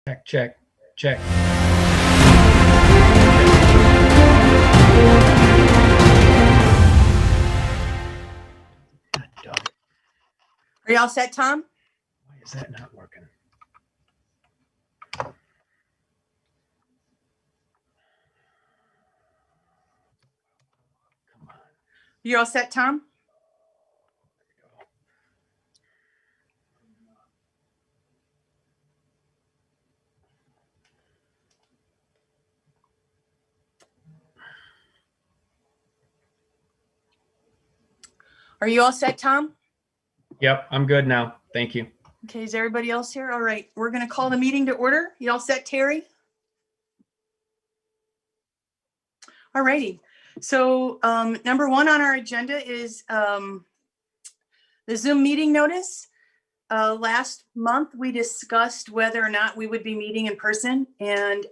Check, check, check. God dog it. Are you all set, Tom? Why is that not working? Come on. You all set, Tom? Are you all set, Tom? Yep, I'm good now. Thank you. Okay, is everybody else here? All right, we're gonna call the meeting to order. You all set, Terry? All righty. So number one on our agenda is the Zoom meeting notice. Last month, we discussed whether or not we would be meeting in person, and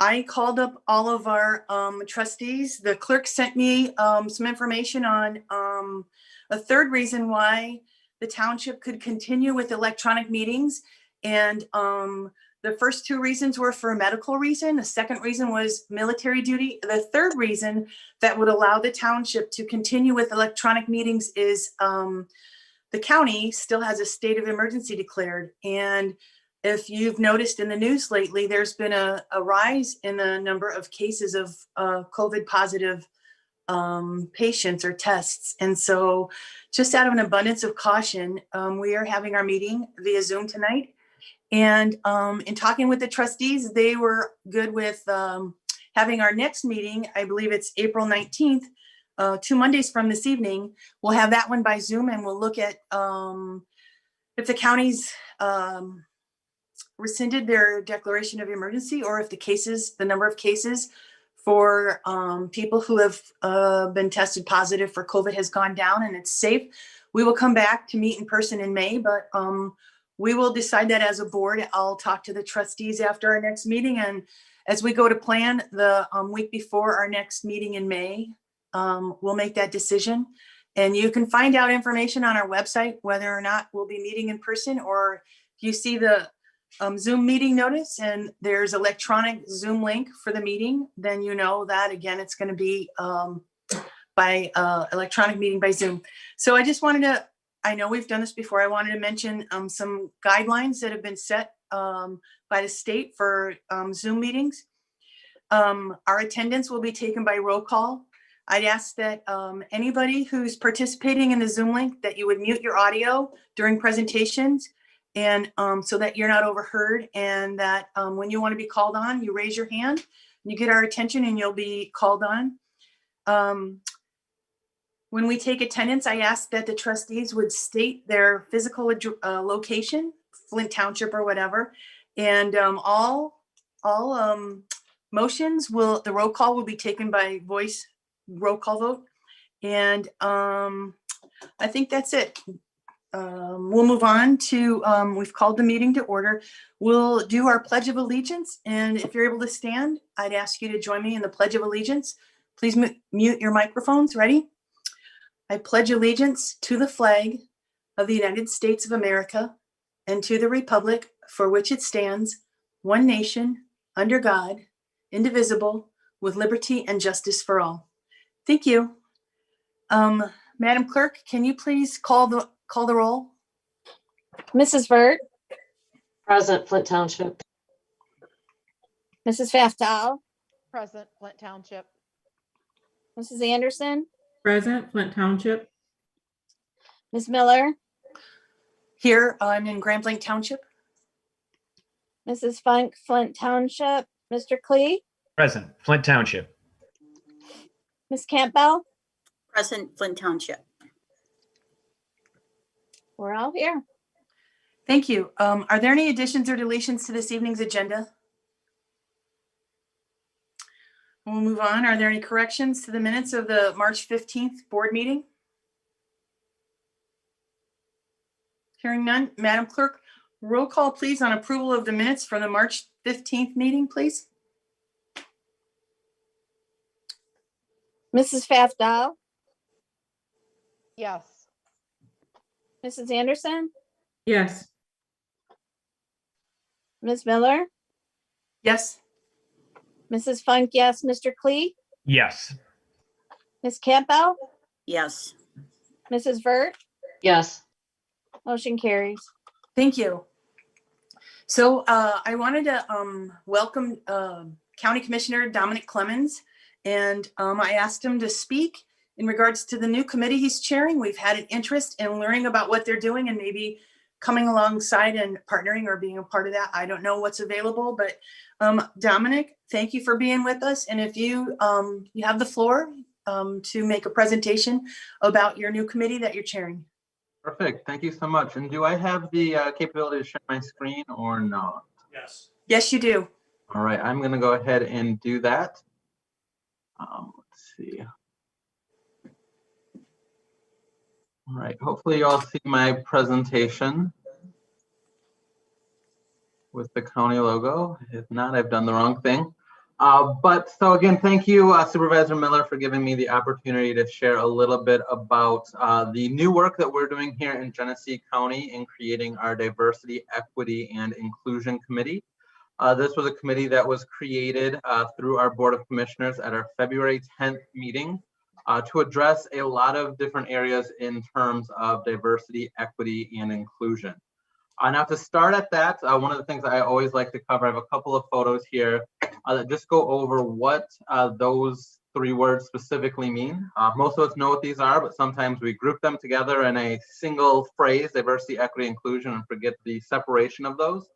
I called up all of our trustees. The clerk sent me some information on a third reason why the township could continue with electronic meetings. And the first two reasons were for a medical reason. The second reason was military duty. The third reason that would allow the township to continue with electronic meetings is the county still has a state of emergency declared. And if you've noticed in the news lately, there's been a rise in the number of cases of COVID positive patients or tests. And so just out of an abundance of caution, we are having our meeting via Zoom tonight. And in talking with the trustees, they were good with having our next meeting. I believe it's April 19th, 2 Mondays from this evening. We'll have that one by Zoom, and we'll look at if the county's rescinded their declaration of emergency, or if the number of cases for people who have been tested positive for COVID has gone down and it's safe. We will come back to meet in person in May, but we will decide that as a board. I'll talk to the trustees after our next meeting, and as we go to plan the week before our next meeting in May, we'll make that decision. And you can find out information on our website whether or not we'll be meeting in person, or if you see the Zoom meeting notice and there's electronic Zoom link for the meeting, then you know that again it's going to be by electronic meeting by Zoom. So I just wanted to, I know we've done this before, I wanted to mention some guidelines that have been set by the state for Zoom meetings. Our attendance will be taken by roll call. I'd ask that anybody who's participating in the Zoom link that you would mute your audio during presentations, and so that you're not overheard, and that when you want to be called on, you raise your hand, and you get our attention and you'll be called on. When we take attendance, I ask that the trustees would state their physical location, Flint Township or whatever, and all motions the roll call will be taken by voice roll call vote. And I think that's it. We'll move on to, we've called the meeting to order. We'll do our Pledge of Allegiance. And if you're able to stand, I'd ask you to join me in the Pledge of Allegiance. Please mute your microphones. Ready? I pledge allegiance to the flag of the United States of America and to the republic for which it stands, one nation, under God, indivisible, with liberty and justice for all. Thank you. Madam Clerk, can you please call the roll? Mrs. Vert, Present, Flint Township. Mrs. Faftal, Present, Flint Township. Mrs. Anderson, Present, Flint Township. Ms. Miller, Here, I'm in Grand Blanc Township. Mrs. Funk, Flint Township, Mr. Klee, Present, Flint Township. Ms. Campbell, Present, Flint Township. we're all here. Thank you. Are there any additions or deletions to this evening's agenda? We'll move on. Are there any corrections to the minutes of the March 15th board meeting? Hearing none. Madam Clerk, roll call please on approval of the minutes for the March 15th meeting, please. Mrs. Faftal, Yes. Mrs. Anderson, Yes. Ms. Miller, Yes. Mrs. Funk, yes. Mr. Clee, Yes. Ms. Campbell, Yes. Mrs. Vert, Yes. motion carries. Thank you. So I wanted to welcome County Commissioner Dominic Clemens, and I asked him to speak in regards to the new committee he's chairing. We've had an interest in learning about what they're doing and maybe coming alongside and partnering or being a part of that. I don't know what's available, but Dominic, thank you for being with us. And if you you have the floor to make a presentation about your new committee that you're chairing. Perfect. Thank you so much. And do I have the capability to share my screen or not? Yes. Yes, you do. All right, I'm going to go ahead and do that. Let's see. All right, hopefully you all see my presentation with the county logo. If not, I've done the wrong thing. But so again, thank you, Supervisor Miller, for giving me the opportunity to share a little bit about the new work that we're doing here in Genesee County in creating our Diversity, Equity, and Inclusion Committee. This was a committee that was created through our Board of Commissioners at our February 10th meeting to address a lot of different areas in terms of diversity, equity, and inclusion. Now to start at that, one of the things I always like to cover, I have a couple of photos here that just go over what those three words specifically mean. Most of us know what these are, but sometimes we group them together in a single phrase, diversity, equity, inclusion, and forget the separation of those.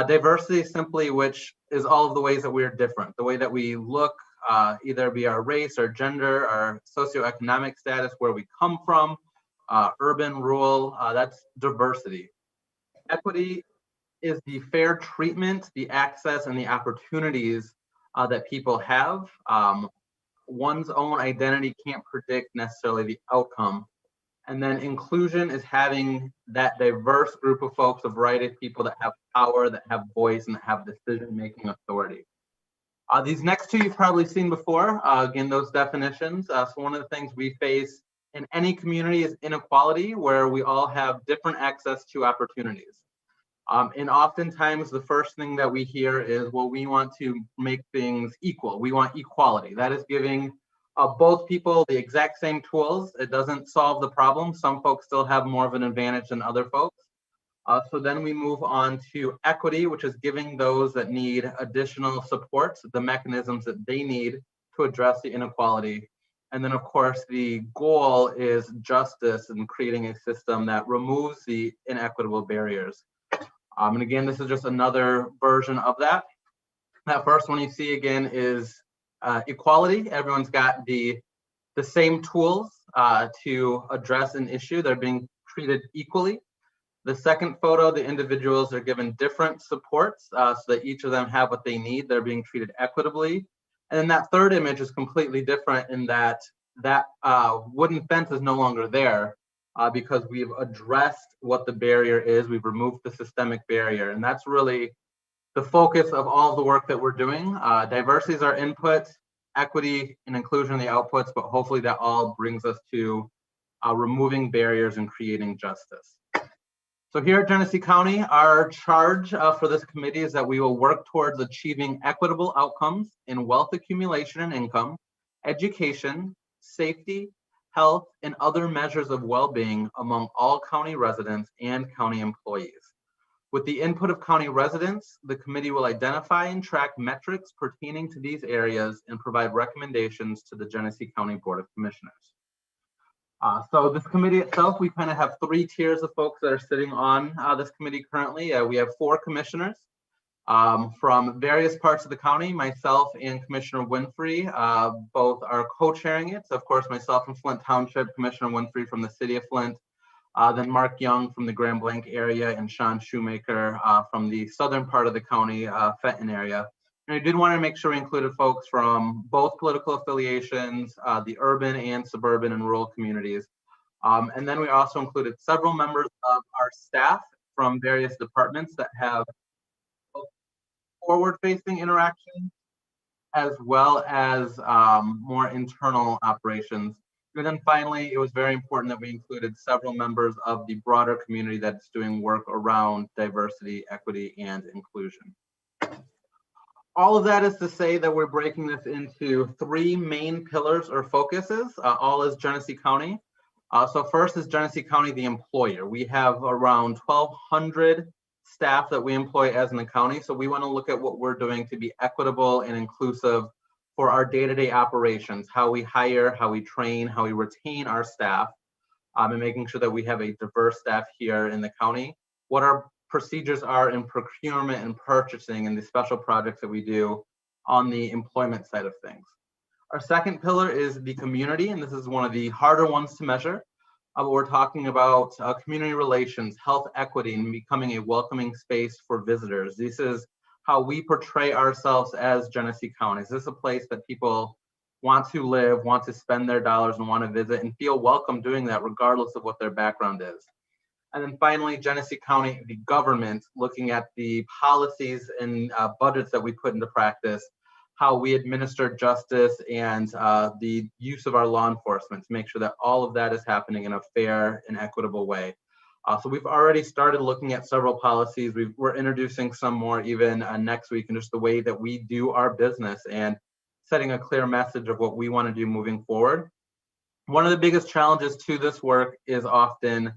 Diversity simply, which is all of the ways that we're different, the way that we look, either be our race, our gender, our socioeconomic status, where we come from, urban, rural, that's diversity. Equity is the fair treatment, the access, and the opportunities that people have. One's own identity can't predict necessarily the outcome. And then inclusion is having that diverse group of folks, a variety of people that have power, that have voice, and that have decision-making authority. These next two you've probably seen before, again, those definitions. So one of the things we face in any community is inequality, where we all have different access to opportunities. And oftentimes the first thing that we hear is, well, we want to make things equal. We want equality. That is giving both people the exact same tools. It doesn't solve the problem. Some folks still have more of an advantage than other folks. So then we move on to equity, which is giving those that need additional supports, the mechanisms that they need to address the inequality. And then of course, the goal is justice and creating a system that removes the inequitable barriers. And again, this is just another version of that. That first one you see again is equality. Everyone's got the same tools to address an issue. They're being treated equally. The second photo, the individuals are given different supports so that each of them have what they need. They're being treated equitably. And then that third image is completely different in that wooden fence is no longer there because we've addressed what the barrier is. We've removed the systemic barrier. And that's really the focus of all of the work that we're doing. Diversity is our input, equity and inclusion are the outputs, but hopefully that all brings us to removing barriers and creating justice. So here at Genesee County, our charge for this committee is that we will work towards achieving equitable outcomes in wealth accumulation and income, education, safety, health, and other measures of well-being among all county residents and county employees. With the input of county residents, the committee will identify and track metrics pertaining to these areas and provide recommendations to the Genesee County Board of Commissioners. So this committee itself, we kind of have three tiers of folks that are sitting on this committee currently. We have 4 commissioners from various parts of the county. Myself and Commissioner Winfrey both are co-chairing it. So of course, myself from Flint Township, Commissioner Winfrey from the city of Flint, then Mark Young from the Grand Blanc area, and Sean Shoemaker from the southern part of the county, Fenton area. And I did want to make sure we included folks from both political affiliations, the urban and suburban and rural communities. And then we also included several members of our staff from various departments that have forward-facing interactions as well as more internal operations. And then finally, it was very important that we included several members of the broader community that's doing work around diversity, equity, and inclusion. All of that is to say that we're breaking this into three main pillars or focuses, all as Genesee County. So first is Genesee County, the employer. We have around 1,200 staff that we employ as in the county. So we want to look at what we're doing to be equitable and inclusive for our day-to-day operations, how we hire, how we train, how we retain our staff, and making sure that we have a diverse staff here in the county. What our procedures are in procurement and purchasing and the special projects that we do on the employment side of things. Our second pillar is the community, and this is one of the harder ones to measure. But we're talking about community relations, health equity, and becoming a welcoming space for visitors. This is how we portray ourselves as Genesee County. Is this a place that people want to live, want to spend their dollars, and want to visit and feel welcome doing that regardless of what their background is? And then finally, Genesee County, the government, looking at the policies and budgets that we put into practice, how we administer justice and the use of our law enforcement to make sure that all of that is happening in a fair and equitable way. So we've already started looking at several policies. We're introducing some more even next week, and just the way that we do our business and setting a clear message of what we want to do moving forward. One of the biggest challenges to this work is often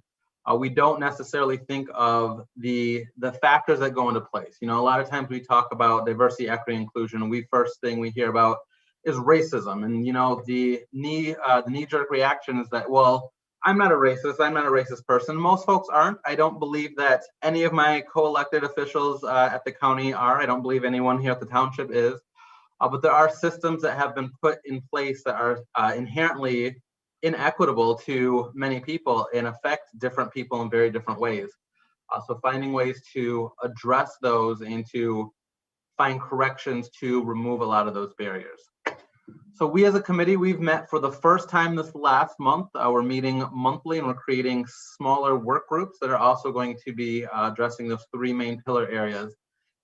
we don't necessarily think of the factors that go into place. You know, a lot of times we talk about diversity, equity, inclusion, and first thing we hear about is racism. And you know, the knee-jerk reaction is that, well, I'm not a racist person. Most folks aren't. I don't believe that any of my co-elected officials at the county are. I don't believe anyone here at the township is. But there are systems that have been put in place that are inherently inequitable to many people and affect different people in very different ways. So finding ways to address those and to find corrections to remove a lot of those barriers. So we as a committee, we've met for the first time this last month. We're meeting monthly and we're creating smaller work groups that are also going to be addressing those three main pillar areas.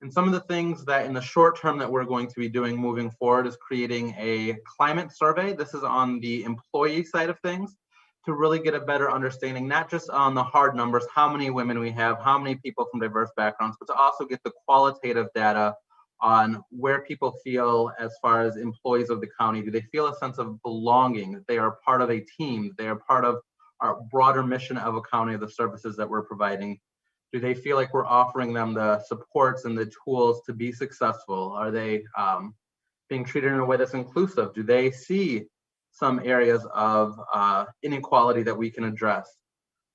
And some of the things that in the short term that we're going to be doing moving forward is creating a climate survey. This is on the employee side of things to really get a better understanding, not just on the hard numbers, how many women we have, how many people from diverse backgrounds, but to also get the qualitative data on where people feel as far as employees of the county. Do they feel a sense of belonging, that they are part of a team, they are part of our broader mission of a county, of the services that we're providing? Do they feel like we're offering them the supports and the tools to be successful? Are they being treated in a way that's inclusive? Do they see some areas of inequality that we can address?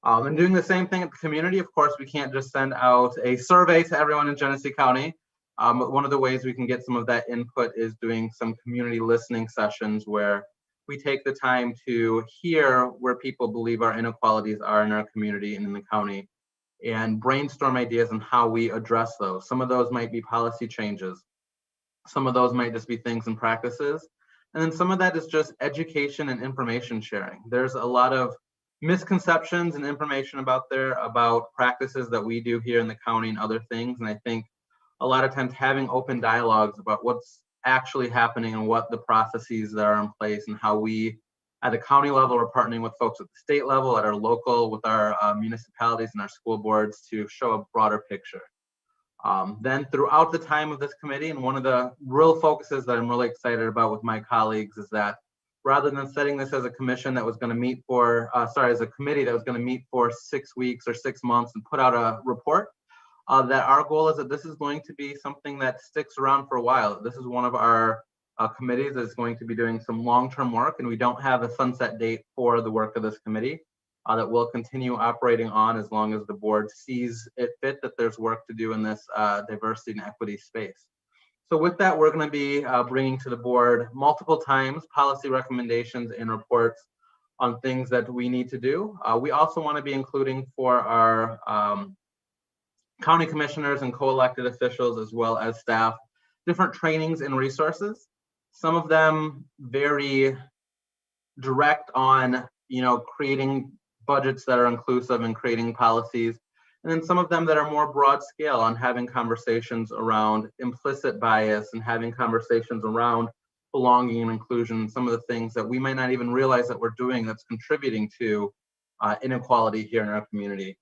And doing the same thing at the community. Of course, we can't just send out a survey to everyone in Genesee County. But one of the ways we can get some of that input is doing some community listening sessions where we take the time to hear where people believe our inequalities are in our community and in the county, and brainstorm ideas on how we address those. Some of those might be policy changes. Some of those might just be things and practices. And then some of that is just education and information sharing. There's a lot of misconceptions and information about practices that we do here in the county and other things. And I think a lot of times having open dialogues about what's actually happening and what the processes that are in place and how we at the county level are partnering with folks at the state level, at our local, with our municipalities and our school boards to show a broader picture. Then throughout the time of this committee, and one of the real focuses that I'm really excited about with my colleagues is that rather than setting this as a commission that was going to meet for, as a committee that was going to meet for 6 weeks or 6 months and put out a report, that our goal is that this is going to be something that sticks around for a while. This is one of our committees that's going to be doing some long-term work, and we don't have a sunset date for the work of this committee that we'll continue operating on as long as the board sees it fit that there's work to do in this diversity and equity space. So with that, we're going to be bringing to the board multiple times policy recommendations and reports on things that we need to do. We also want to be including for our county commissioners and co-elected officials as well as staff different trainings and resources. Some of them very direct on, creating budgets that are inclusive and creating policies. And then some of them that are more broad scale on having conversations around implicit bias and having conversations around belonging and inclusion, some of the things that we might not even realize that we're doing that's contributing to inequality here in our community.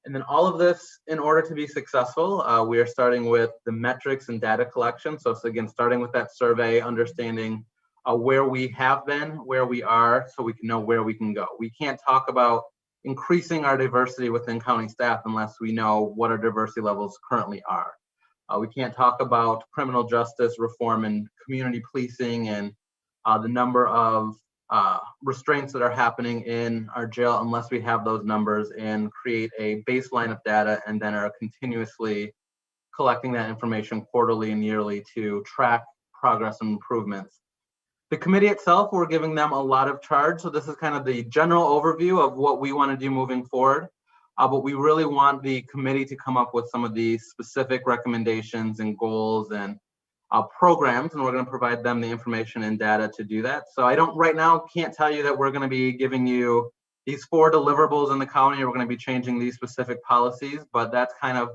And then all of this, in order to be successful, we are starting with the metrics and data collection. So again, starting with that survey, understanding where we have been, where we are, so we can know where we can go. We can't talk about increasing our diversity within county staff unless we know what our diversity levels currently are. We can't talk about criminal justice reform and community policing and the number of restraints that are happening in our jail unless we have those numbers and create a baseline of data and then are continuously collecting that information quarterly and yearly to track progress and improvements. The committee itself, we're giving them a lot of charge. So this is kind of the general overview of what we want to do moving forward. But we really want the committee to come up with some of these specific recommendations and goals and programs, and we're going to provide them the information and data to do that. So I don't right now can't tell you that we're going to be giving you these 4 deliverables in the county, or we're going to be changing these specific policies, but that's kind of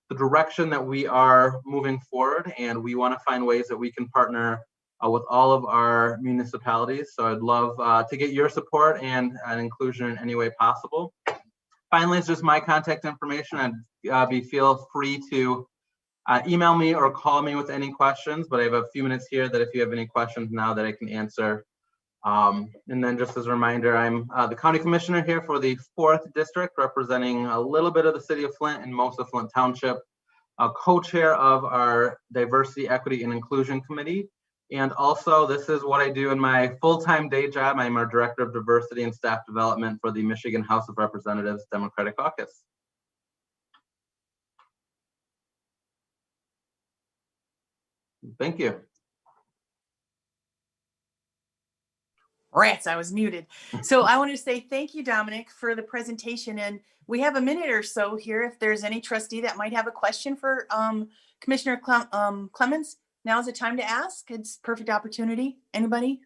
the direction that we are moving forward, and we want to find ways that we can partner with all of our municipalities. So I'd love to get your support and an inclusion in any way possible. Finally, it's just my contact information. I'd feel free to email me or call me with any questions, but I have a few minutes here that if you have any questions now that I can answer. And then just as a reminder, I'm the county commissioner here for the 4th district, representing a little bit of the city of Flint and most of Flint Township, co-chair of our Diversity, Equity, and Inclusion Committee. And also, this is what I do in my full-time day job. I'm our Director of Diversity and Staff Development for the Michigan House of Representatives Democratic Caucus. Thank you. Rats, I was muted. So I want to say thank you, Dominic, for the presentation. And we have a minute or so here. If there's any trustee that might have a question for Commissioner Clemens, now's the time to ask. It's perfect opportunity. Anybody?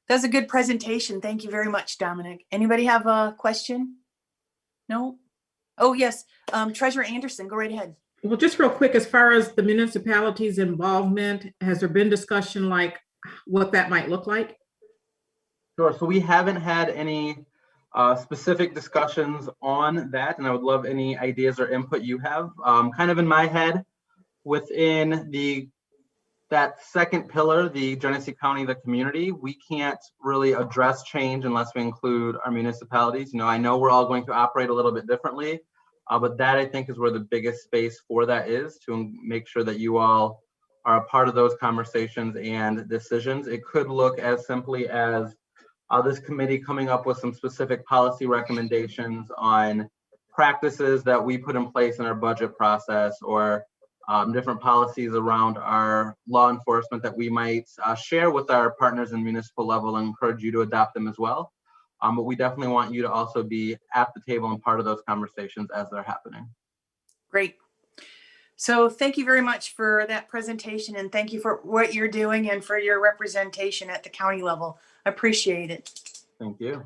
That's a good presentation. Thank you very much, Dominic. Anybody have a question? No? Oh, yes. Treasurer Anderson, go right ahead. Well, just real quick, as far as the municipality's involvement, has there been discussion like what that might look like? Sure. So we haven't had any specific discussions on that, and I would love any ideas or input you have. Kind of in my head, within that second pillar, the Genesee County, the community, we can't really address change unless we include our municipalities. You know, I know we're all going to operate a little bit differently, but that I think is where the biggest space for that is, to make sure that you all are a part of those conversations and decisions. It could look as simply as this committee coming up with some specific policy recommendations on practices that we put in place in our budget process, or different policies around our law enforcement that we might share with our partners in municipal level and encourage you to adopt them as well. But we definitely want you to also be at the table and part of those conversations as they're happening. Great. So thank you very much for that presentation, and thank you for what you're doing and for your representation at the county level. I appreciate it. Thank you.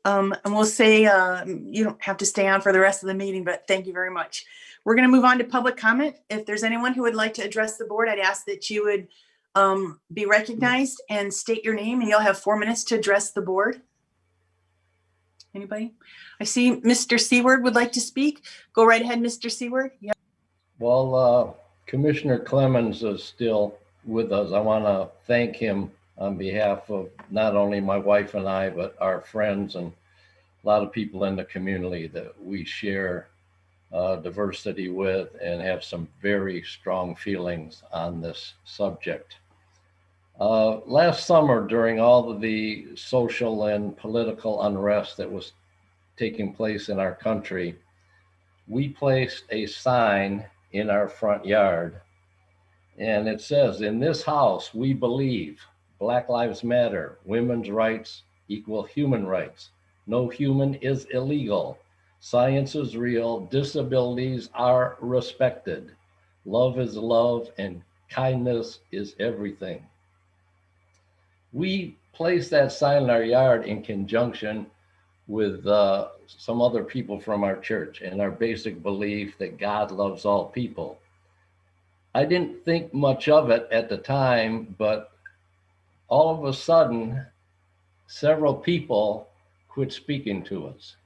And we'll say you don't have to stay on for the rest of the meeting, but thank you very much. We're going to move on to public comment. If there's anyone who would like to address the board, I'd ask that you would be recognized and state your name, and you'll have 4 minutes to address the board. Anybody? I see Mr. Seward would like to speak. Go right ahead, Mr. Seward. Yeah. Well, Commissioner Clemens is still with us. I want to thank him on behalf of not only my wife and I, but our friends and a lot of people in the community that we share diversity with and have some very strong feelings on this subject. Last summer, during all of the social and political unrest that was taking place in our country, we placed a sign in our front yard, and it says, "In this house, we believe Black Lives Matter, women's rights equal human rights. No human is illegal. Science is real. Disabilities are respected. Love is love, and kindness is everything." We placed that sign in our yard in conjunction with some other people from our church and our basic belief that God loves all people. I didn't think much of it at the time, but all of a sudden, several people quit speaking to us.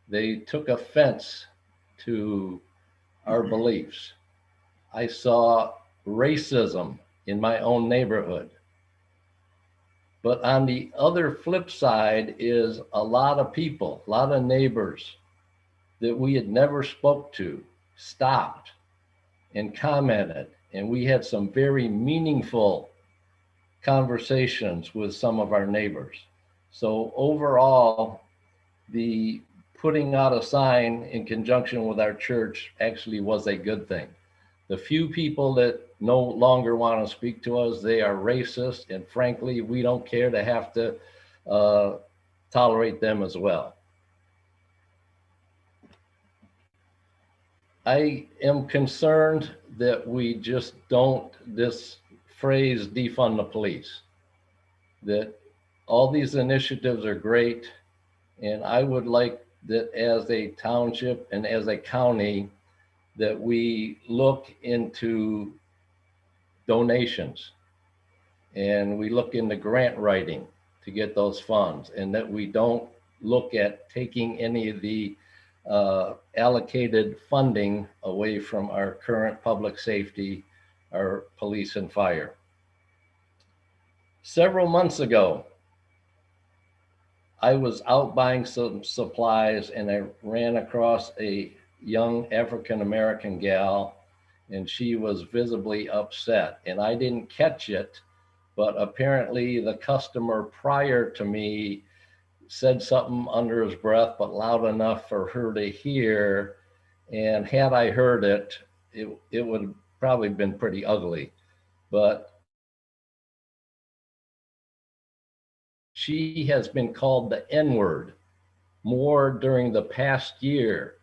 They took offense to our beliefs. I saw racism in my own neighborhood. But on the other flip side is a lot of people, a lot of neighbors that we had never spoke to, stopped and commented. And we had some very meaningful conversations with some of our neighbors. So overall, the putting out a sign in conjunction with our church actually was a good thing. The few people that no longer want to speak to us, they are racist, and frankly, we don't care to have to tolerate them as well. I am concerned that we just don't, this phrase defund the police, that all these initiatives are great, and I would like that as a township and as a county, that we look into donations and we look into grant writing to get those funds, and that we don't look at taking any of the allocated funding away from our current public safety, our police and fire. Several months ago, I was out buying some supplies and I ran across a young African-American gal, and she was visibly upset, and I didn't catch it, but apparently the customer prior to me said something under his breath, but loud enough for her to hear. And had I heard it, it would have probably been pretty ugly. But she has been called the N-word more during the past year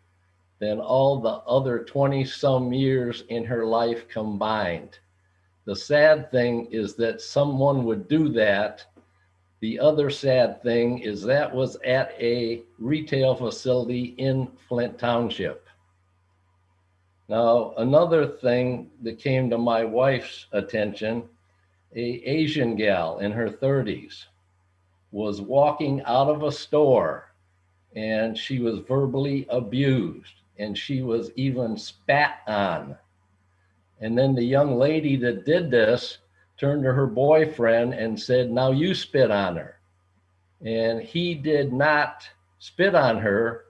than all the other 20 some years in her life combined. The sad thing is that someone would do that. The other sad thing is that was at a retail facility in Flint Township. Now, another thing that came to my wife's attention, an Asian gal in her 30s was walking out of a store and she was verbally abused and she was even spat on. And then the young lady that did this turned to her boyfriend and said, "Now you spit on her." And he did not spit on her,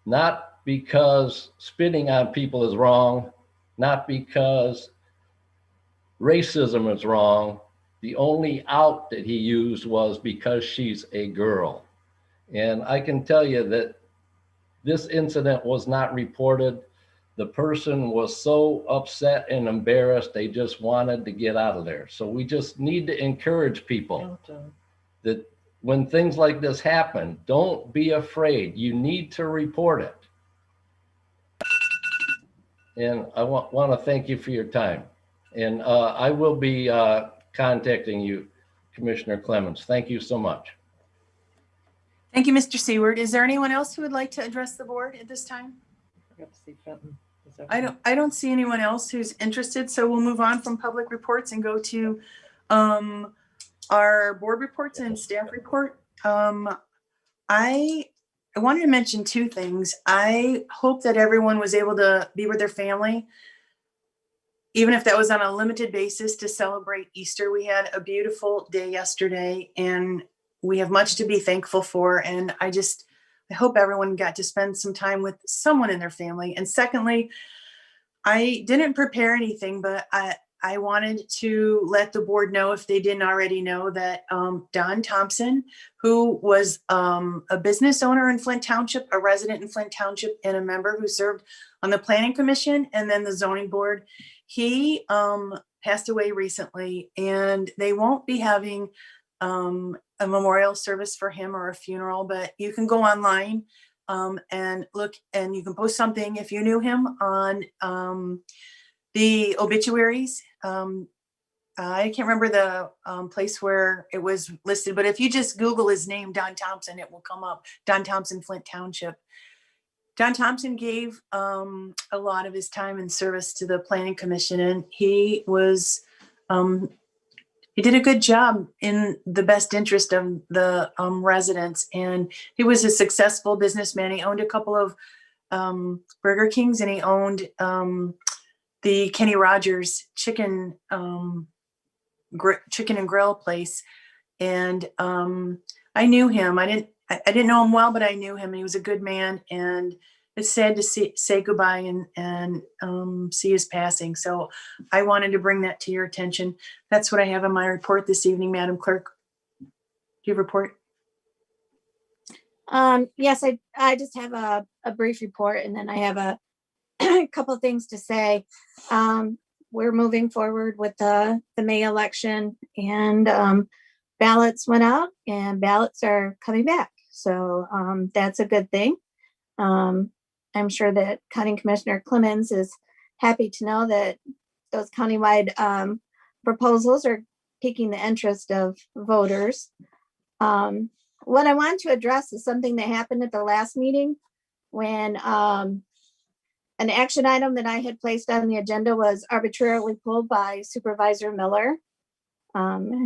not because spitting on people is wrong, not because racism is wrong. The only out that he used was because she's a girl. And I can tell you that this incident was not reported. The person was so upset and embarrassed, they just wanted to get out of there. So we just need to encourage people that when things like this happen, don't be afraid. You need to report it. And I want to thank you for your time. And I will be contacting you, Commissioner Clemens. Thank you so much. Thank you, Mr. Seward. Is there anyone else who would like to address the board at this time? I don't see anyone else who's interested, so we'll move on from public reports and go to our board reports and staff report. I wanted to mention two things. I hope that everyone was able to be with their family, even if that was on a limited basis, to celebrate Easter. We had a beautiful day yesterday and we have much to be thankful for. And I hope everyone got to spend some time with someone in their family. And secondly, I didn't prepare anything, but I wanted to let the board know, if they didn't already know, that Don Thompson, who was a business owner in Flint Township, a resident in Flint Township, and a member who served on the Planning Commission and then the Zoning Board, he passed away recently, and they won't be having a memorial service for him or a funeral, but you can go online and look, and you can post something if you knew him on the obituaries. I can't remember the place where it was listed, but if you just Google his name, Don Thompson, it will come up. Don Thompson, Flint Township. Don Thompson gave a lot of his time and service to the Planning Commission, and he was he did a good job in the best interest of the residents. And he was a successful businessman. He owned a couple of Burger Kings, and he owned the Kenny Rogers chicken chicken and grill place. And I knew him. I didn't know him well, but I knew him. He was a good man, and it's sad to say goodbye and see his passing. So I wanted to bring that to your attention. That's what I have in my report this evening, Madam Clerk. Do you have a report? Yes, I just have a brief report, and then I have a couple of things to say. We're moving forward with the May election, and ballots went out and ballots are coming back. So that's a good thing. I'm sure that County Commissioner Clemens is happy to know that those countywide proposals are piquing the interest of voters. What I want to address is something that happened at the last meeting when an action item that I had placed on the agenda was arbitrarily pulled by Supervisor Miller.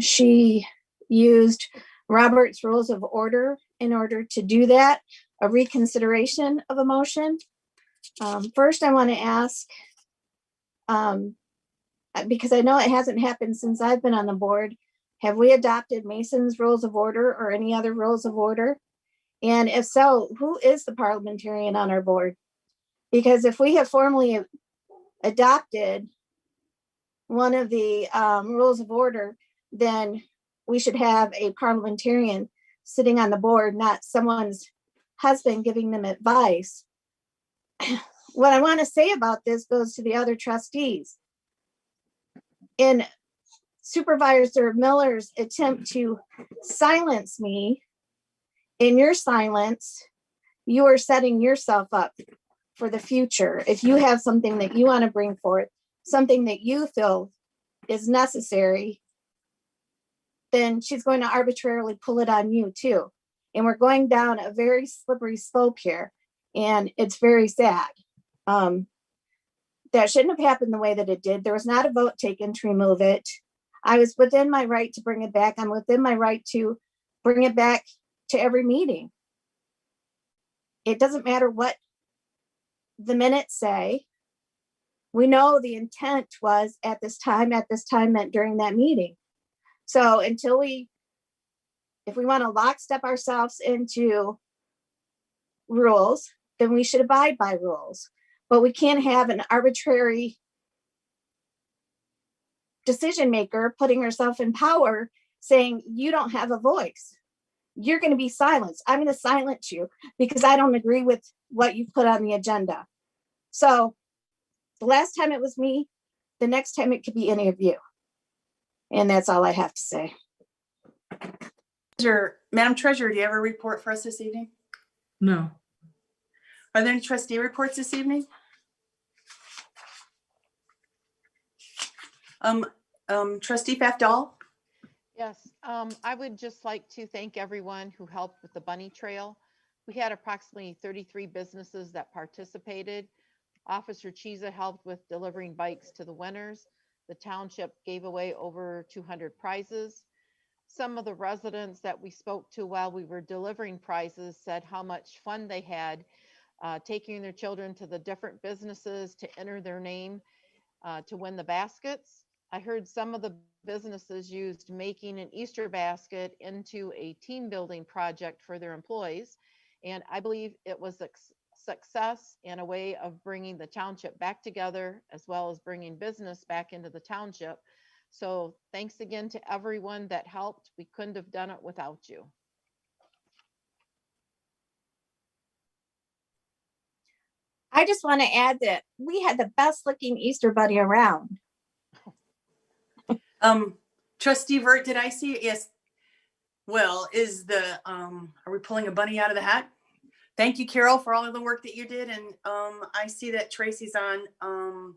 She used Robert's Rules of Order in order to do that, a reconsideration of a motion. First, I want to ask, because I know it hasn't happened since I've been on the board, have we adopted Mason's Rules of Order or any other rules of order? And if so, who is the parliamentarian on our board? Because if we have formally adopted one of the rules of order, then we should have a parliamentarian sitting on the board, not someone's husband giving them advice. What I want to say about this goes to the other trustees. In Supervisor Miller's attempt to silence me, in your silence, you are setting yourself up for the future. If you have something that you want to bring forth, something that you feel is necessary, then she's going to arbitrarily pull it on you too. And we're going down a very slippery slope here. And it's very sad. That shouldn't have happened the way that it did. There was not a vote taken to remove it. I was within my right to bring it back. I'm within my right to bring it back to every meeting. It doesn't matter what the minutes say. We know the intent was at this time meant during that meeting. So until if we want to lockstep ourselves into rules, then we should abide by rules. But we can't have an arbitrary decision maker putting herself in power saying, you don't have a voice. You're going to be silenced. I'm going to silence you because I don't agree with what you put on the agenda. So the last time it was me, the next time it could be any of you. And that's all I have to say. Madam Treasurer, do you have a report for us this evening? No. Are there any trustee reports this evening? Trustee Pfaff-Dahl? Yes, I would just like to thank everyone who helped with the bunny trail. We had approximately 33 businesses that participated. Officer Chiza helped with delivering bikes to the winners. The township gave away over 200 prizes. Some of the residents that we spoke to while we were delivering prizes said how much fun they had taking their children to the different businesses to enter their name to win the baskets. I heard some of the businesses used making an Easter basket into a team building project for their employees. And I believe it was a success and a way of bringing the township back together, as well as bringing business back into the township. So thanks again to everyone that helped. We couldn't have done it without you. I just want to add that we had the best looking Easter bunny around. Trustee Vert, did I see it? Yes. Well, are we pulling a bunny out of the hat? Thank you, Carol, for all of the work that you did. And I see that Tracy's on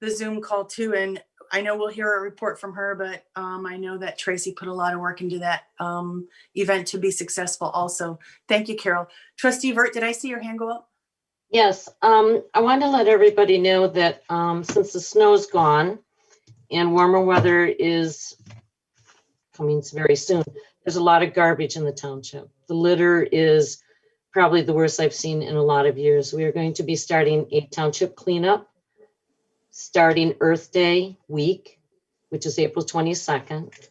the Zoom call too. And I know we'll hear a report from her, but I know that Tracy put a lot of work into that event to be successful also. Thank you, Carol. Trustee Vert, did I see your hand go up? Yes, I want to let everybody know that since the snow's gone and warmer weather is coming very soon. There's a lot of garbage in the township. The litter is probably the worst I've seen in a lot of years. We are going to be starting a township cleanup starting Earth Day week, which is April 22nd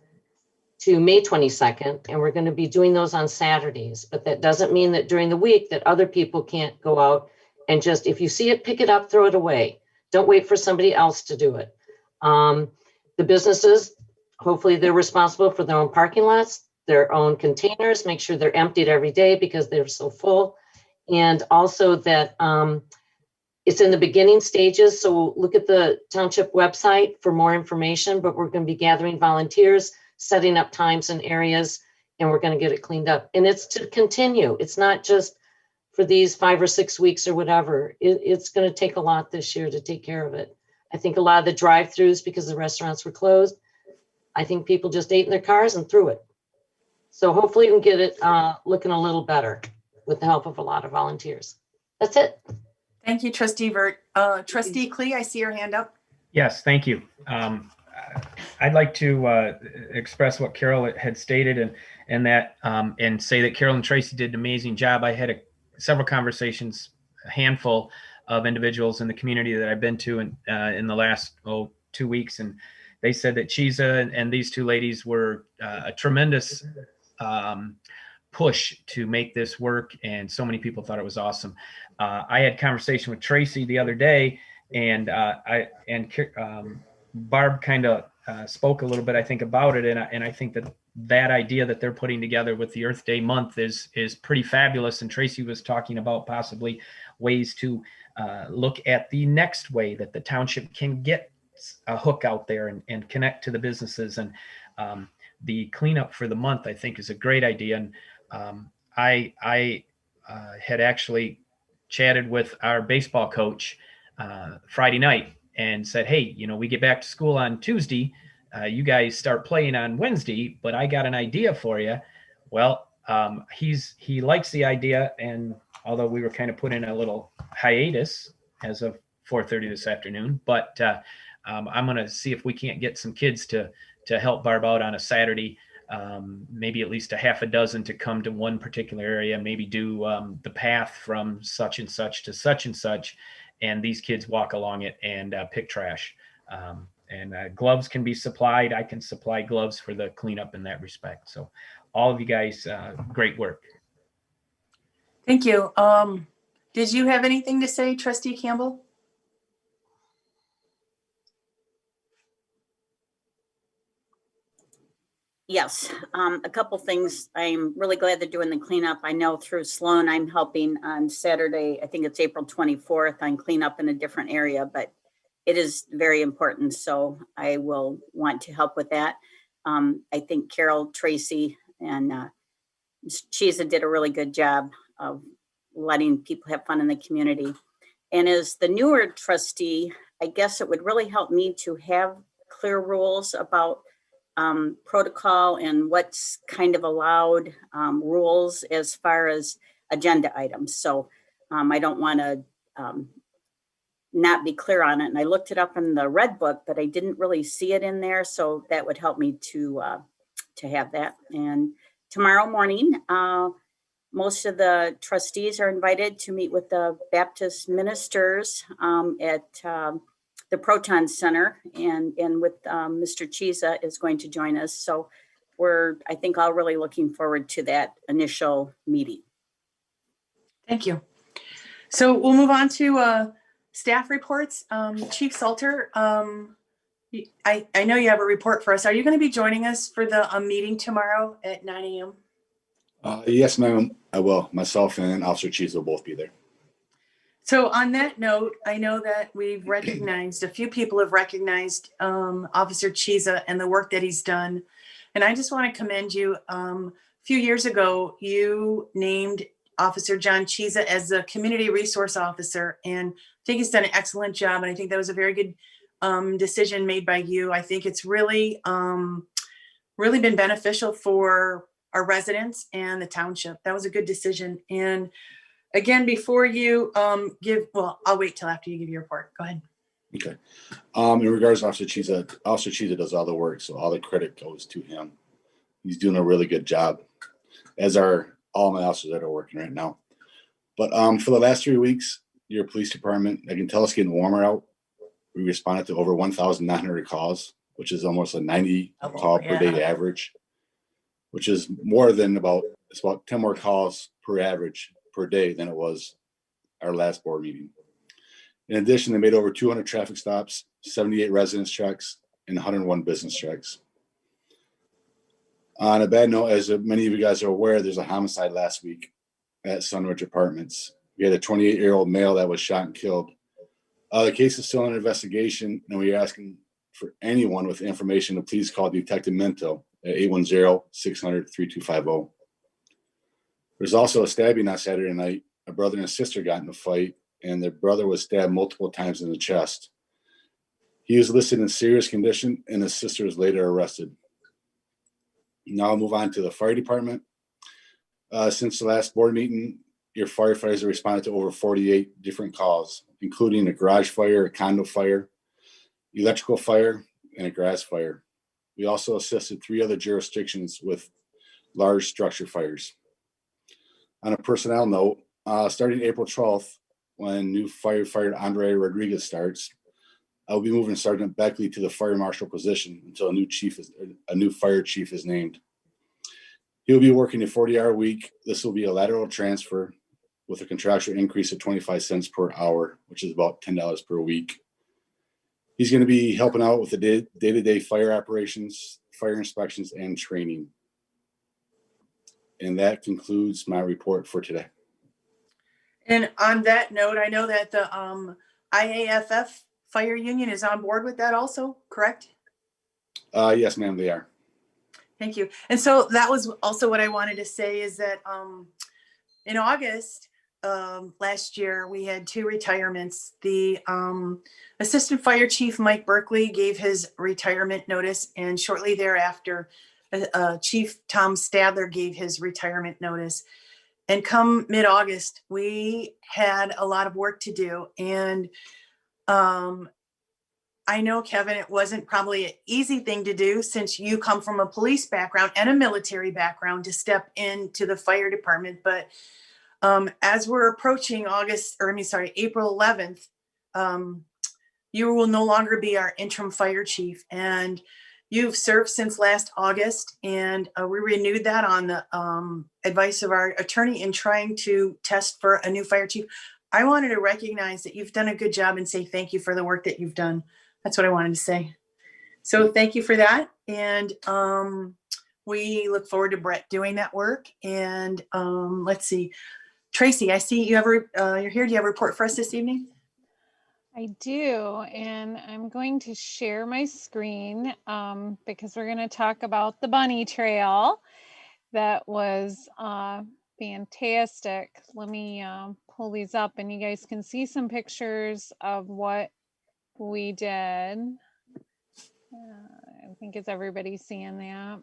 to May 22nd. And we're going to be doing those on Saturdays, but that doesn't mean that during the week that other people can't go out and just, if you see it, pick it up, throw it away. Don't wait for somebody else to do it. The businesses, hopefully they're responsible for their own parking lots, their own containers, make sure they're emptied every day because they're so full. And also that it's in the beginning stages. So look at the township website for more information, but we're going to be gathering volunteers, setting up times and areas, and we're going to get it cleaned up. And it's to continue. It's not just for these 5 or 6 weeks or whatever. It's going to take a lot this year to take care of it. I think a lot of the drive-throughs, because the restaurants were closed, I think people just ate in their cars and threw it. So hopefully we can get it looking a little better with the help of a lot of volunteers. That's it. Thank you, Trustee Vert. Trustee Klee, I see your hand up. Yes, thank you. I'd like to express what Carol had stated and say that Carol and Tracy did an amazing job. I had several conversations, a handful of individuals in the community that I've been to in the last 2 weeks, and they said that Chiza and these two ladies were a tremendous push to make this work, and so many people thought it was awesome. I had a conversation with Tracy the other day, and Barb kind of spoke a little bit, I think, about it, and I think that idea that they're putting together with the Earth Day month is pretty fabulous. And Tracy was talking about possibly ways to look at the next way that the township can get a hook out there and connect to the businesses. And the cleanup for the month, I think, is a great idea. And I had actually chatted with our baseball coach Friday night and said, hey, we get back to school on Tuesday. You guys start playing on Wednesday, but I got an idea for you. Well, he likes the idea. And although we were kind of put in a little hiatus as of 4:30 this afternoon, but I'm going to see if we can't get some kids to help Barb out on a Saturday, maybe at least a half a dozen to come to one particular area, maybe do the path from such and such to such and such. And these kids walk along it and pick trash. And gloves can be supplied. I can supply gloves for the cleanup in that respect. So all of you guys, great work. Thank you. Did you have anything to say, Trustee Campbell? Yes, a couple things. I'm really glad they're doing the cleanup. I know through Sloan, I'm helping on Saturday. I think it's April 24th on cleanup in a different area, but it is very important. So I will want to help with that. I think Carol, Tracy, and Chiza did a really good job of letting people have fun in the community. And as the newer trustee, I guess it would really help me to have clear rules about protocol and what's kind of allowed, rules as far as agenda items. So I don't want to not be clear on it. And I looked it up in the red book, but I didn't really see it in there. So that would help me to have that. And tomorrow morning, most of the trustees are invited to meet with the Baptist ministers at the Proton Center, and with Mr. Chiza is going to join us. So we're, I think, all really looking forward to that initial meeting. Thank you. So we'll move on to staff reports. Chief Salter, I know you have a report for us. Are you going to be joining us for the meeting tomorrow at 9 a.m.? Yes, ma'am, I will. Myself and Officer Chiza will both be there. So on that note, I know that we've recognized, a few people have recognized Officer Chiza and the work that he's done. And I just want to commend you. A few years ago, you named Officer John Chiza as the Community Resource Officer. And I think he's done an excellent job. And I think that was a very good decision made by you. I think it's really, really been beneficial for our residents and the township. That was a good decision. And again, before you I'll wait till after you give your report. Go ahead. Okay. In regards to Officer Chiza does all the work, so all the credit goes to him. he's doing a really good job, as are all my officers that are working right now. But for the last 3 weeks, your police department, I can tell it's getting warmer out. We responded to over 1,900 calls, which is almost a 90 call per day average, which is more than it's about 10 more calls per average per day than it was our last board meeting. In addition, they made over 200 traffic stops, 78 residence checks, and 101 business checks. On a bad note, as many of you guys are aware, there's a homicide last week at Sunridge Apartments. We had a 28-year-old male that was shot and killed. The case is still under investigation, and we are asking for anyone with information to please call Detective Minto at 810-600-3250. There's also a stabbing on Saturday night. A brother and sister got in a fight, and their brother was stabbed multiple times in the chest. He was listed in serious condition, and his sister was later arrested. Now I'll move on to the fire department. Since the last board meeting, your firefighters have responded to over 48 different calls, including a garage fire, a condo fire, electrical fire, and a grass fire. We also assisted 3 other jurisdictions with large structure fires. On a personnel note, starting April 12th, when new firefighter Andre Rodriguez starts, I will be moving Sergeant Beckley to the fire marshal position until a new fire chief is named. He'll be working a 40-hour week. This will be a lateral transfer with a contractual increase of 25 cents per hour, which is about $10 per week. He's going to be helping out with the day-to-day fire operations, fire inspections, and training. And that concludes my report for today. And on that note, I know that the IAFF Fire Union is on board with that also, correct? Yes, ma'am, they are. Thank you. And so that was also what I wanted to say is that in August last year, we had 2 retirements. The Assistant Fire Chief Mike Berkeley gave his retirement notice, and shortly thereafter, Chief Tom Stadler gave his retirement notice. And come mid-August, we had a lot of work to do. And I know, Kevin, it wasn't probably an easy thing to do since you come from a police background and a military background to step into the fire department. But as we're approaching April 11th, you will no longer be our interim fire chief. And you've served since last August, and we renewed that on the advice of our attorney in trying to test for a new fire chief. I wanted to recognize that you've done a good job and say thank you for the work that you've done. That's what I wanted to say. So thank you for that. And we look forward to Brett doing that work. And let's see. Tracy, I see you're here. Do you have a report for us this evening? I do, and I'm going to share my screen because we're going to talk about the bunny trail. That was fantastic. Let me pull these up and you guys can see some pictures of what we did. I think is everybody seeing that?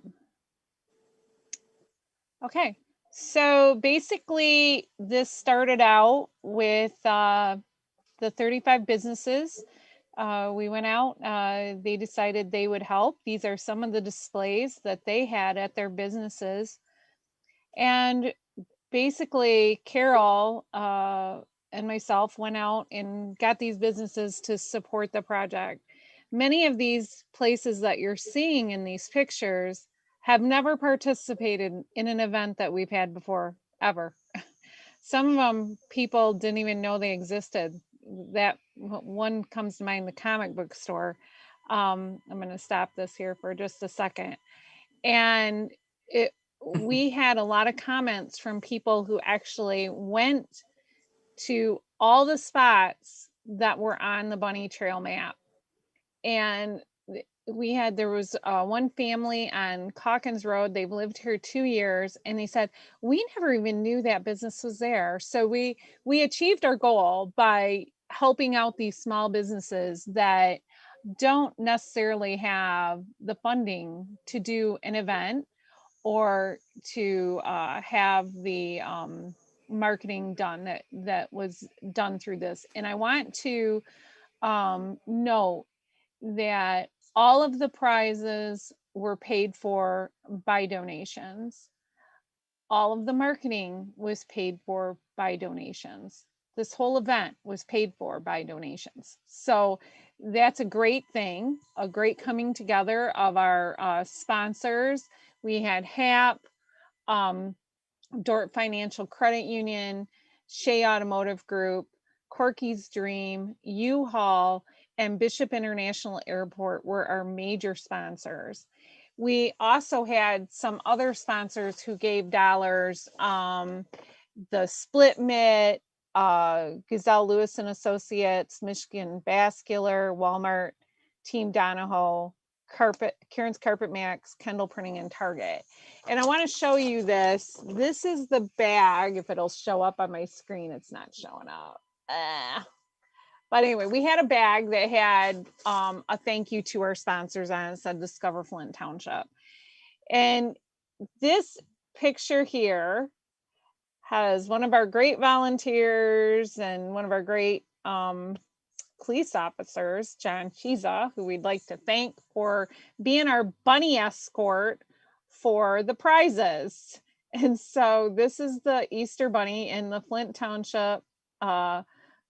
Okay, so basically this started out with the 35 businesses. We went out, they decided they would help. These are some of the displays that they had at their businesses. And basically Carol and myself went out and got these businesses to support the project. Many of these places that you're seeing in these pictures have never participated in an event that we've had before, ever. Some of them people didn't even know they existed. That one comes to mind, the comic book store. I'm going to stop this here for just a second. And we had a lot of comments from people who actually went to all the spots that were on the bunny trail map. And there was one family on Calkins Road. They've lived here 2 years, and they said, we never even knew that business was there. So we achieved our goal by helping out these small businesses that don't necessarily have the funding to do an event or to have the marketing done that was done through this. And I want to note that all of the prizes were paid for by donations. All of the marketing was paid for by donations. This whole event was paid for by donations. So that's a great thing, a great coming together of our sponsors. We had HAP, Dort Financial Credit Union, Shea Automotive Group, Corky's Dream, U-Haul, and Bishop International Airport were our major sponsors. We also had some other sponsors who gave dollars. The Split Mitt, Gazelle Lewis and Associates, Michigan Vascular, Walmart, Team Donahoe, Karen's Carpet Max, Kendall Printing, and Target. And I want to show you this. This is the bag. If it'll show up on my screen, it's not showing up. But anyway, we had a bag that had a thank you to our sponsors on it. It said Discover Flint Township. And this picture here has one of our great volunteers and one of our great police officers, John Chiza, who we'd like to thank for being our bunny escort for the prizes. And so this is the Easter Bunny in the Flint Township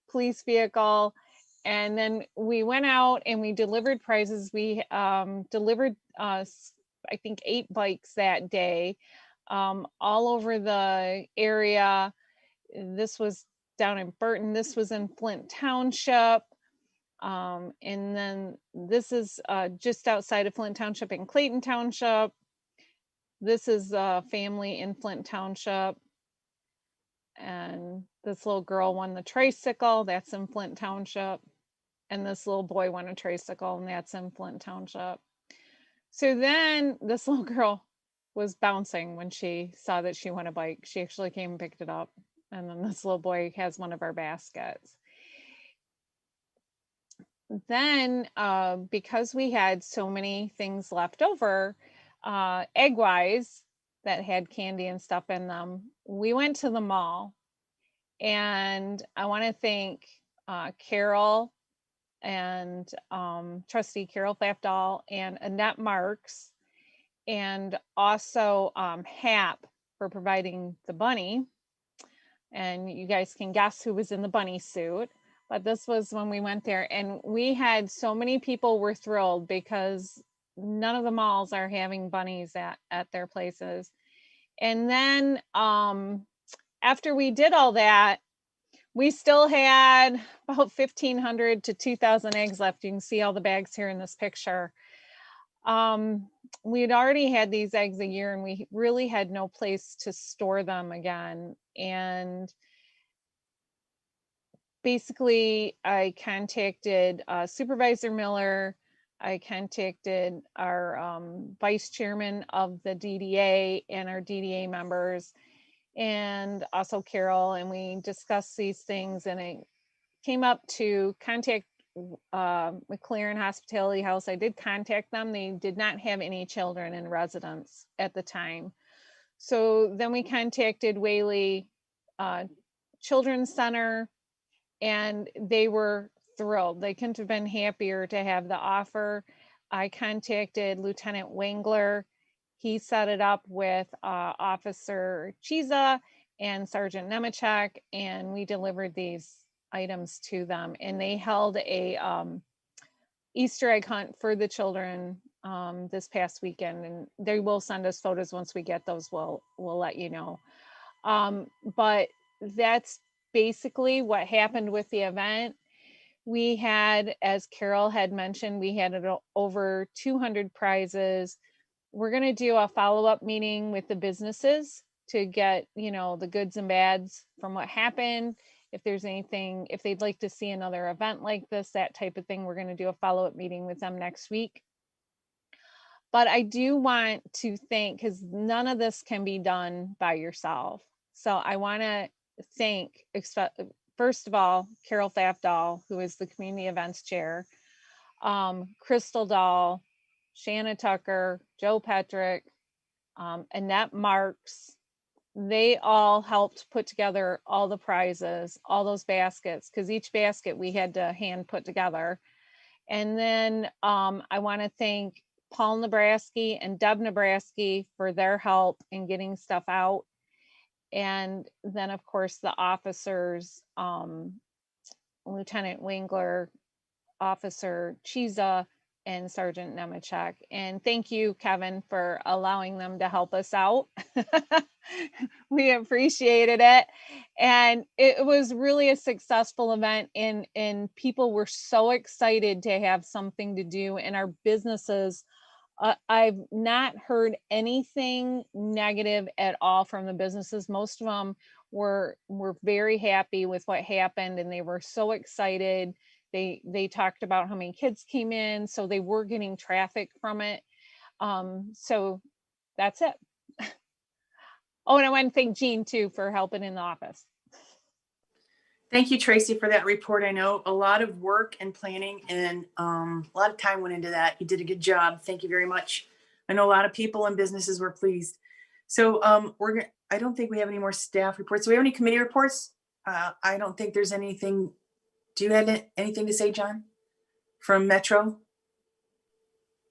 police vehicle. And then we went out and we delivered prizes. We delivered, I think, 8 bikes that day, all over the area. This was down in Burton. This was in Flint Township. And then this is just outside of Flint Township in Clayton Township. This is a family in Flint Township. And this little girl won the tricycle. That's in Flint Township. And this little boy won a tricycle, and that's in Flint Township. So then this little girl was bouncing when she saw that she won a bike. She actually came and picked it up. And then this little boy has one of our baskets. Then because we had so many things left over, egg-wise, that had candy and stuff in them, we went to the mall. And I want to thank Carol and trustee Carol Flapdahl and Annette Marks, and also HAP for providing the bunny. And you guys can guess who was in the bunny suit. But this was when we went there, and we had so many people were thrilled because none of the malls are having bunnies at their places. And then after we did all that, we still had about 1,500 to 2,000 eggs left. You can see all the bags here in this picture. We had already had these eggs a year, and we really had no place to store them again. And basically, I contacted Supervisor Miller. I contacted our vice chairman of the DDA and our DDA members, and also Carol, and we discussed these things, and it came up to contact McLaren Hospitality House. I did contact them. They did not have any children in residence at the time. So then we contacted Whaley Children's Center, and they were thrilled. They couldn't have been happier to have the offer. I contacted Lieutenant Wangler. He set it up with Officer Chiza and Sergeant Nemechek, and we delivered these items to them. And they held a Easter egg hunt for the children this past weekend, and they will send us photos once we get those. We'll let you know. But that's basically what happened with the event. We had, as Carol had mentioned, we had over 200 prizes. We're going to do a follow-up meeting with the businesses to get, the goods and bads from what happened. If there's anything, if they'd like to see another event like this, that type of thing, we're going to do a follow-up meeting with them next week. But I do want to thank, because none of this can be done by yourself. So I want to thank, first of all, Carol Flapdahl, who is the community events chair, Crystal Dahl, Shanna Tucker, Joe Petrick, Annette Marks. They all helped put together all the prizes, all those baskets, because each basket we had to hand put together. And then I want to thank Paul Nebraski and Deb Nebraski for their help in getting stuff out. And then, of course, the officers, Lieutenant Wingler, Officer Chiza, and Sergeant Nemechek. And thank you, Kevin, for allowing them to help us out. We appreciated it. And it was really a successful event, and people were so excited to have something to do in our businesses. I've not heard anything negative at all from the businesses. Most of them were very happy with what happened, and they were so excited. They talked about how many kids came in, so they were getting traffic from it. So that's it. Oh, and I want to thank Jean too for helping in the office. Thank you, Tracy, for that report. I know a lot of work and planning and a lot of time went into that. You did a good job. Thank you very much. I know a lot of people and businesses were pleased. So I don't think we have any more staff reports. Do we have any committee reports? I don't think there's anything. Do you have anything to say, John, from Metro?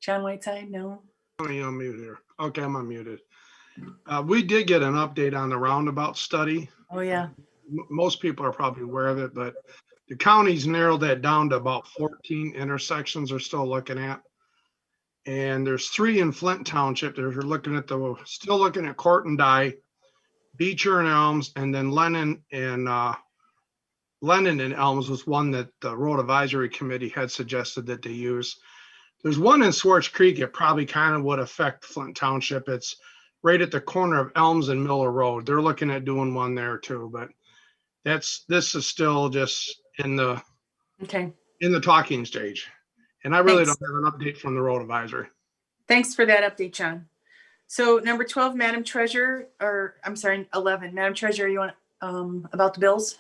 John Whiteside? No. I'm unmuted here. Okay, I'm unmuted. We did get an update on the roundabout study. Oh, yeah. Most people are probably aware of it, but the county's narrowed that down to about 14 intersections they're still looking at. And there's 3 in Flint Township. They're still looking at Court and Dye, Beecher and Elms, and then Lennon and Elms was one that the Road Advisory Committee had suggested that they use. There's one in Swartz Creek. It probably kind of would affect Flint Township. It's right at the corner of Elms and Miller Road. They're looking at doing one there too, but this is still just in the talking stage. And I really don't have an update from the Road Advisory. Thanks for that update, John. So number 12, Madam Treasurer, or I'm sorry, 11, Madam Treasurer, you want about the bills?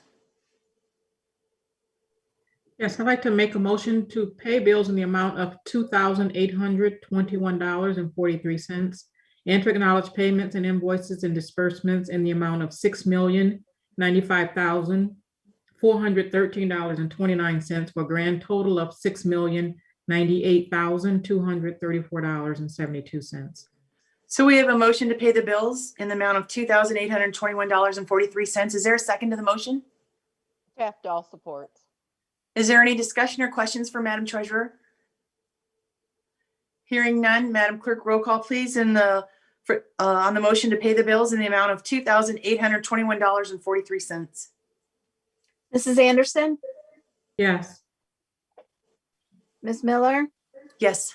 Yes, I'd like to make a motion to pay bills in the amount of $2,821.43 and to acknowledge payments and invoices and disbursements in the amount of $6,095,413.29 for a grand total of $6,098,234.72. So we have a motion to pay the bills in the amount of $2,821.43. Is there a second to the motion? All supports. Is there any discussion or questions for Madam Treasurer? Hearing none, Madam Clerk, roll call please on the motion to pay the bills in the amount of $2,821.43. Mrs. Anderson, Yes. Ms. Miller, Yes.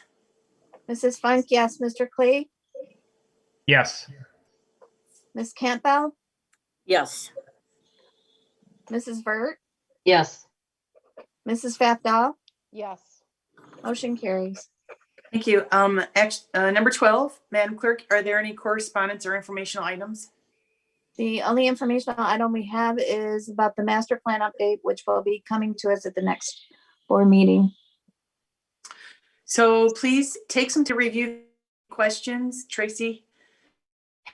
Mrs. Funk, yes. Mr. Clay, Yes. Ms. Campbell, Yes. Mrs. Vert, Yes. Mrs. Fathdall, Yes. motion carries. Thank you. Number 12, Madam Clerk, are there any correspondence or informational items? The only informational item we have is about the master plan update, which will be coming to us at the next board meeting. So please take some to review questions. Tracy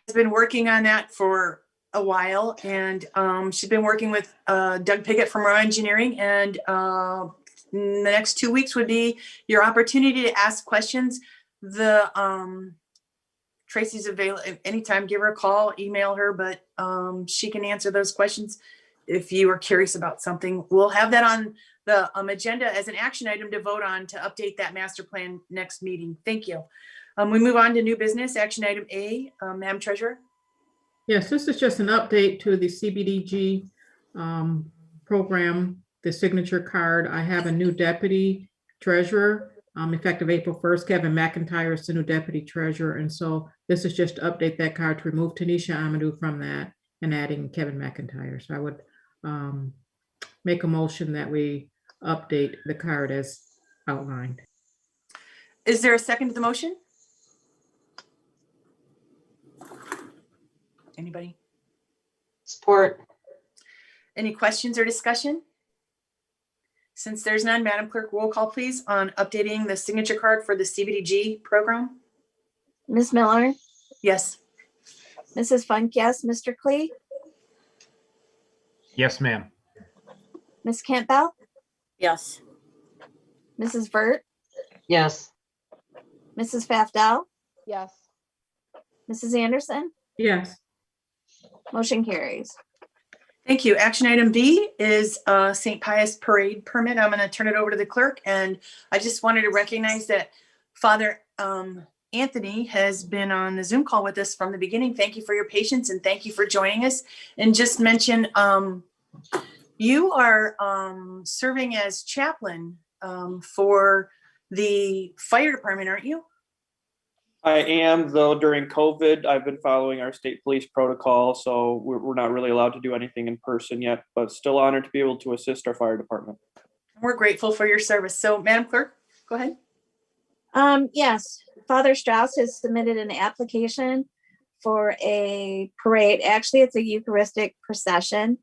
has been working on that for a while, and she's been working with Doug Piggott from Raw Engineering, and the next 2 weeks would be your opportunity to ask questions. Tracy's available anytime. Give her a call, email her, but she can answer those questions if you are curious about something. We'll have that on the agenda as an action item to vote on to update that master plan next meeting. Thank you. We move on to new business, action item A, Madam Treasurer. Yes, this is just an update to the CBDG program, the signature card. I have a new deputy treasurer effective April 1st. Kevin McIntyre is the new deputy treasurer. And so this is just to update that card to remove Tanisha Amadou from that and adding Kevin McIntyre. So I would make a motion that we update the card as outlined. Is there a second to the motion? Anybody? Support. Any questions or discussion? Since there's none, Madam Clerk, roll call please on updating the signature card for the CBDG program. Ms. Miller, Yes. Mrs. Funk, yes. Mr. Clay, Yes, ma'am. Ms. Campbell, Yes. Mrs. Vert, Yes. Mrs. Fafdell, Yes. Mrs. Anderson, Yes. motion carries. Thank you. Action item B is St. Pius Parade permit. I'm going to turn it over to the clerk. And I just wanted to recognize that Father Anthony has been on the Zoom call with us from the beginning. Thank you for your patience and thank you for joining us. And just mention, you are serving as chaplain for the fire department, aren't you? I am, though during COVID, I've been following our state police protocol, so we're not really allowed to do anything in person yet, but still honored to be able to assist our fire department. We're grateful for your service. So Madam Clerk, go ahead. Yes, Father Strauss has submitted an application for a parade. Actually, it's a Eucharistic procession.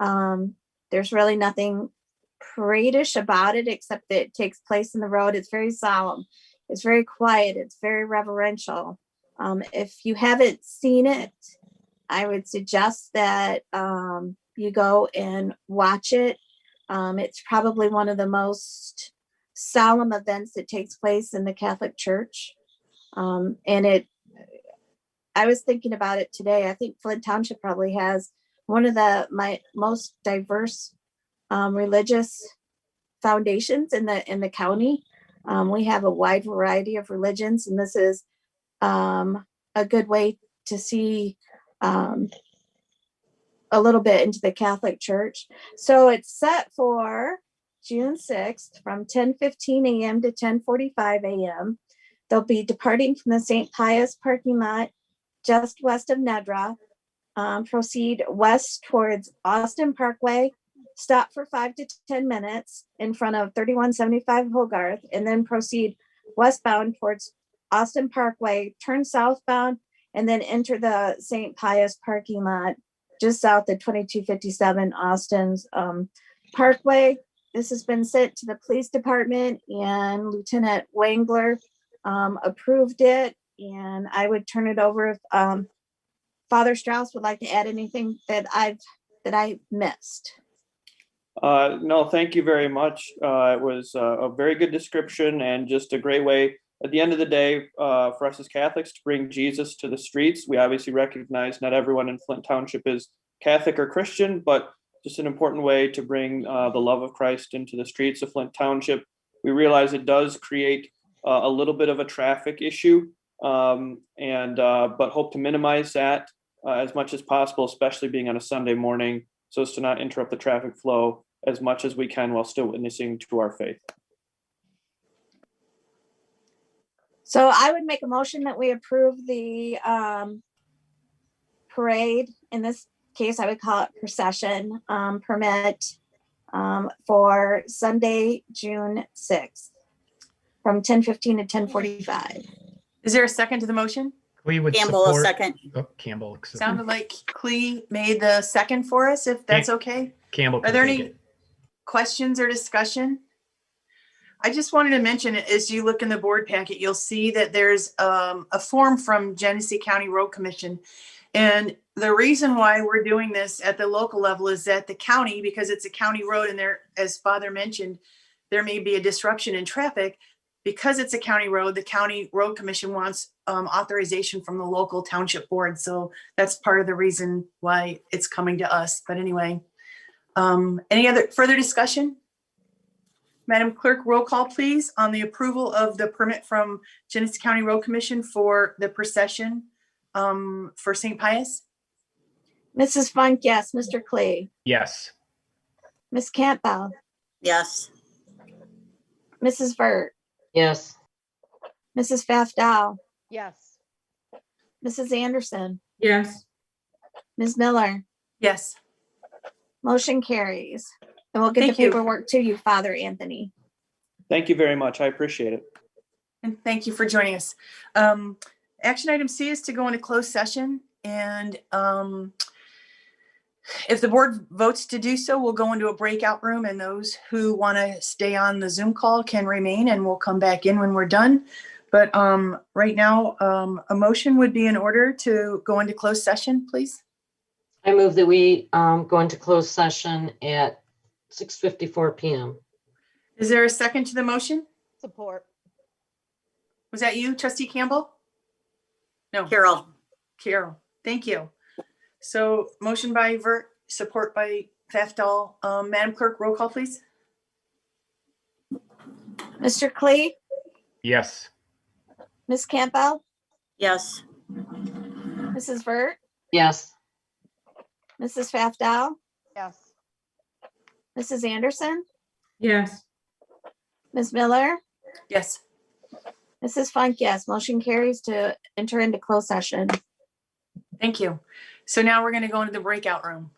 There's really nothing parade-ish about it, except that it takes place in the road. It's very solemn. It's very quiet. It's very reverential. If you haven't seen it, I would suggest that you go and watch it. It's probably one of the most solemn events that takes place in the Catholic Church. I was thinking about it today. I think Flint Township probably has one of my most diverse religious foundations in the county. We have a wide variety of religions, and this is a good way to see a little bit into the Catholic Church. So it's set for June 6th from 10:15 a.m. to 10:45 a.m. They'll be departing from the St. Pius parking lot just west of Nedra, proceed west towards Austin Parkway, stop for 5 to 10 minutes in front of 3175 Hogarth, and then proceed westbound towards Austin Parkway, turn southbound, and then enter the St. Pius parking lot just south of 2257 Austin's Parkway. This has been sent to the police department, and Lieutenant Wangler approved it. And I would turn it over if Father Strauss would like to add anything that I missed. No, thank you very much. It was a very good description and just a great way at the end of the day for us as Catholics to bring Jesus to the streets. We obviously recognize not everyone in Flint Township is Catholic or Christian, but just an important way to bring the love of Christ into the streets of Flint Township. We realize it does create a little bit of a traffic issue, but hope to minimize that as much as possible, especially being on a Sunday morning, so as to not interrupt the traffic flow as much as we can while still witnessing to our faith. So I would make a motion that we approve the parade. In this case, I would call it procession permit for Sunday, June 6th from 10:15 to 10:45. Is there a second to the motion? We would Campbell, a support. second. Oh, Campbell. Sounded like Clee made the second for us, if that's okay. Campbell. Are there can take any it. questions or discussion? I just wanted to mention, as you look in the board packet, you'll see that there's a form from Genesee County Road Commission. And the reason why we're doing this at the local level is that the county, because it's a county road and there, as Father mentioned, there may be a disruption in traffic. Because it's a county road, the County Road Commission wants authorization from the local township board. So that's part of the reason why it's coming to us. But anyway, any other further discussion? Madam Clerk, roll call, please, on the approval of the permit from Genesee County Road Commission for the procession for St. Pius. Mrs. Funk, yes. Mr. Clee, Yes. Miss Campbell, Yes. Mrs. Vert, Yes. Mrs. Fafdal, Yes. Mrs. Anderson, Yes. Ms. Miller, Yes. motion carries. And we'll get the Thank you. paperwork to you, Father Anthony. Thank you very much. I appreciate it. And thank you for joining us. Action item C is to go into closed session. And if the board votes to do so, we'll go into a breakout room, and those who want to stay on the Zoom call can remain, and we'll come back in when we're done. But right now, a motion would be in order to go into closed session, please. I move that we go into closed session at 6:54 p.m. Is there a second to the motion? Support. Was that you, trustee Campbell? No. Carol, Carol, thank you. So motion by Vert, support by Fafdal. Madam Clerk, roll call, please. Mr. Clee, Yes. Ms. Campbell, yes. Mrs. Vert, Yes. Mrs. Fafdal, Yes. Mrs. Anderson, Yes. Ms. Miller, Yes. Mrs. Funk, yes. Motion carries to enter into closed session. Thank you. So now we're going to go into the breakout room.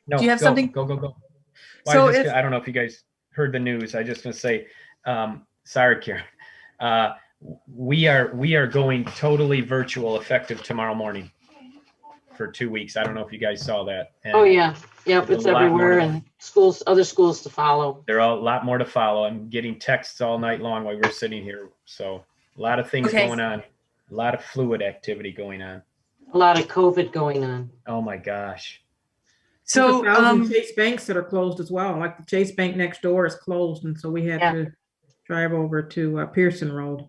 No, Do you have go, something? Go. Well, So I don't know if you guys heard the news. I just gonna say, sorry, Karen. We are going totally virtual effective tomorrow morning for 2 weeks. I don't know if you guys saw that. And Oh, yeah. Yep, there's it's a lot more everywhere to- and schools, other schools to follow. there are a lot more to follow. I'm getting texts all night long while we're sitting here. So a lot of things Okay. going on, a lot of fluid activity going on. A lot of COVID going on. Oh my gosh. There's So, 1,000 Chase banks that are closed as well. Like the Chase Bank next door is closed, and so we had Yeah. to drive over to Pearson Road.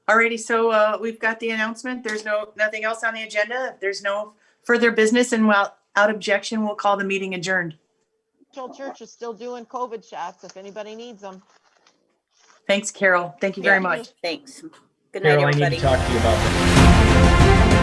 alrighty, so we've got the announcement. There's nothing else on the agenda. If there's no further business and without objection, we'll call the meeting adjourned. Church is still doing COVID shots if anybody needs them. Thanks, Carol. Thank you very Yeah. much. Thanks. Good night, Carol, I need everybody. to talk to you about that.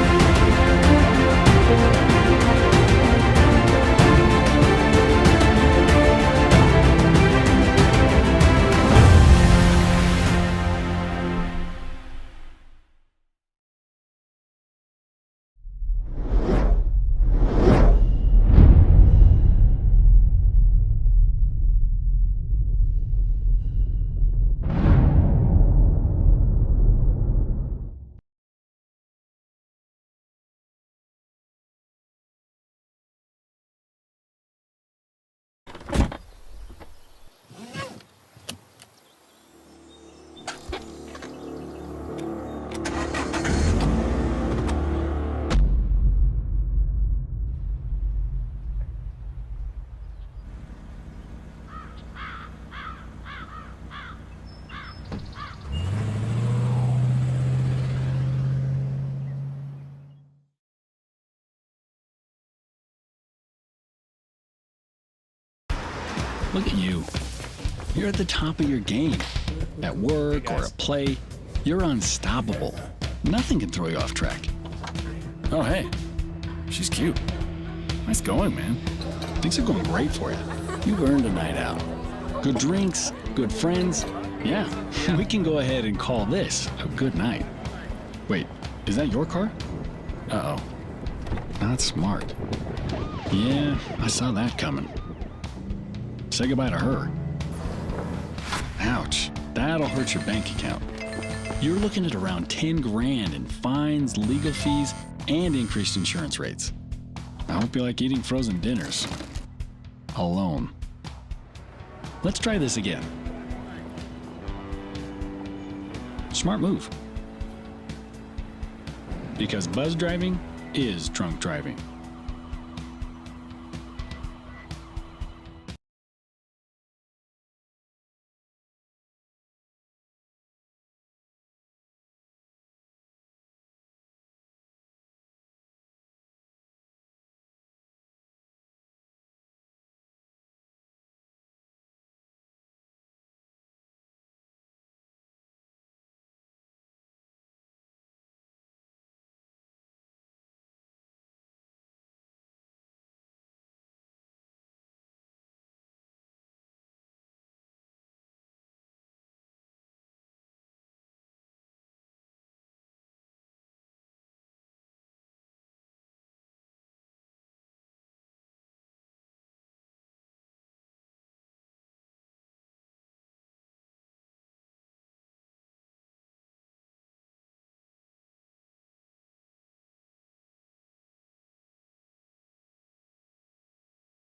Look at you. You're at the top of your game. At work or at play, you're unstoppable. Nothing can throw you off track. Oh, hey. She's cute. Nice going, man. Things are going great for you. You've earned a night out. Good drinks, good friends. Yeah, we can go ahead and call this a good night. Wait, is that your car? Uh-oh. Not smart. Yeah, I saw that coming. Say goodbye to her. Ouch, that'll hurt your bank account. You're looking at around 10 grand in fines, legal fees, and increased insurance rates. I hope you like eating frozen dinners. Alone. Let's try this again. Smart move. Because buzz driving is drunk driving.